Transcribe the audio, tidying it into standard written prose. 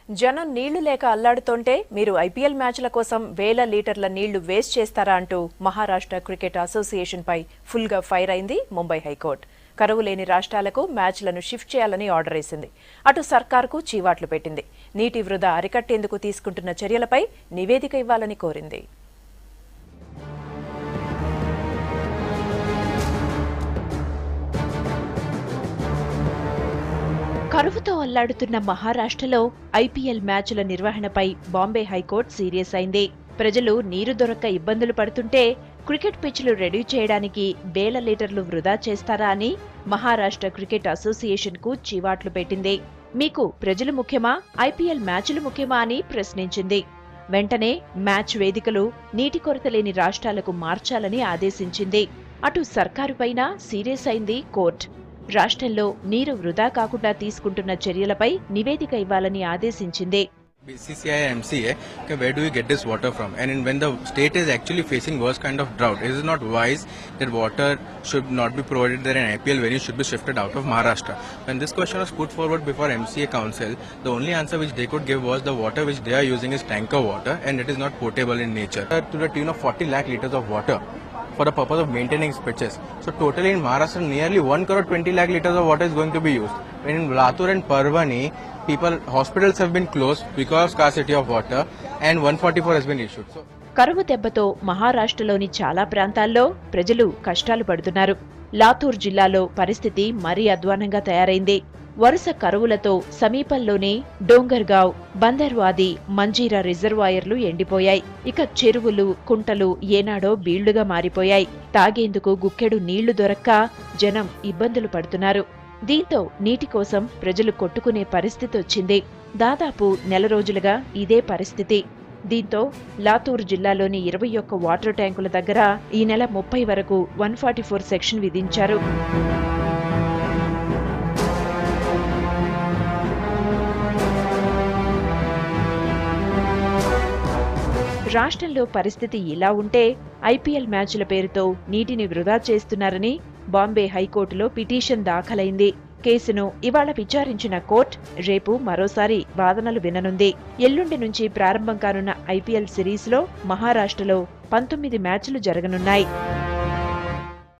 జనం నీళ్లు లేక అల్లాడుతుంటే మీరు ఐపీఎల్ మ్యాచ్ల కోసం వేల లీటర్ల నీళ్లు వేస్ట్ చేస్తారా అంటూ మహారాష్ట్ర క్రికెట్ అసోసియేషన్పై ఫుల్గా ఫైర్ అయింది ముంబై హైకోర్టు. కరువు లేని రాష్ట్రాలకు మ్యాచ్లను షిఫ్ట్ చేయాలని ఆర్డర్ వేసింది. అటు సర్కార్కు చీవాట్లు పెట్టింది. నీటి వృధా అరికట్టేందుకు తీసుకుంటున్న చర్యలపై నివేదిక ఇవ్వాలని కోరింది. కరువుతో అల్లాడుతున్న మహారాష్ట్రలో ఐపీఎల్ మ్యాచ్ల నిర్వహణపై బాంబే హైకోర్టు సీరియస్ అయింది. ప్రజలు నీరు దొరక్క ఇబ్బందులు పడుతుంటే క్రికెట్ పిచ్లు రెడీ చేయడానికి వేల లీటర్లు వృధా చేస్తారా అని మహారాష్ట్ర క్రికెట్ అసోసియేషన్కు చీవాట్లు పెట్టింది. మీకు ప్రజలు ముఖ్యమా, ఐపీఎల్ మ్యాచ్లు ముఖ్యమా అని ప్రశ్నించింది. వెంటనే మ్యాచ్ వేదికలు నీటి కొరత లేని రాష్ట్రాలకు మార్చాలని ఆదేశించింది. అటు సర్కారుపైన సీరియస్ అయింది కోర్టు. రాష్ట్రంలో నీరు వృధా కాకుండా తీసుకుంటున్న చర్యలపై నివేదిక ఇవ్వాలని ఆదేశించింది. BCCI and MCA, okay, where do we get this water from? And when the state is actually facing worse kind of drought, it is not wise that water should not be provided there and IPL venue should be shifted out of Maharashtra. When this question was put forward before MCA council, the only answer which they could give was the water which they are using is tanker water and it is not potable in nature. To the tune of 40 lakh liters of water for the purpose of maintaining pitches. So totally in Maharashtra, nearly 1,20 lakh liters of water is going to be used. When in Latur and Parvani, hospitals have been closed because of scarcity of water and 144 has been issued. కరువు దెబ్బతో మహారాష్ట్రలోని చాలా ప్రాంతాల్లో ప్రజలు కష్టాలు పడుతున్నారు. లాతూర్ జిల్లాలో పరిస్థితి మరీ అధ్వానంగా తయారైంది. వరుస కరువులతో సమీపంలోనే డోంగర్గావ్, బందర్వాది, మంజీరా రిజర్వాయర్లు ఎండిపోయాయి. ఇక చెరువులు, కుంటలు ఏనాడో బీళ్లుగా మారిపోయాయి. తాగేందుకు గుక్కెడు నీళ్లు దొరక్క జనం ఇబ్బందులు పడుతున్నారు. దీంతో నీటి కోసం ప్రజలు కొట్టుకునే పరిస్థితి వచ్చింది. దాదాపు నెల రోజులుగా ఇదే పరిస్థితి. దీంతో లాతూర్ జిల్లాలోని 21 వాటర్ ట్యాంకుల దగ్గర ఈ నెల 30 వరకు 144 సెక్షన్ విధించారు. రాష్ట్రంలో పరిస్థితి ఇలా ఉంటే ఐపీఎల్ మ్యాచ్ల పేరుతో నీటిని వృధా చేస్తున్నారని బాంబే హైకోర్టులో పిటిషన్ దాఖలైంది. కేసును ఇవాళ విచారించిన కోర్టు రేపు మరోసారి వాదనలు విననుంది. ఎల్లుండి నుంచి ప్రారంభం కానున్న ఐపీఎల్ సిరీస్లో మహారాష్ట్రలో 19 మ్యాచ్లు జరగనున్నాయి.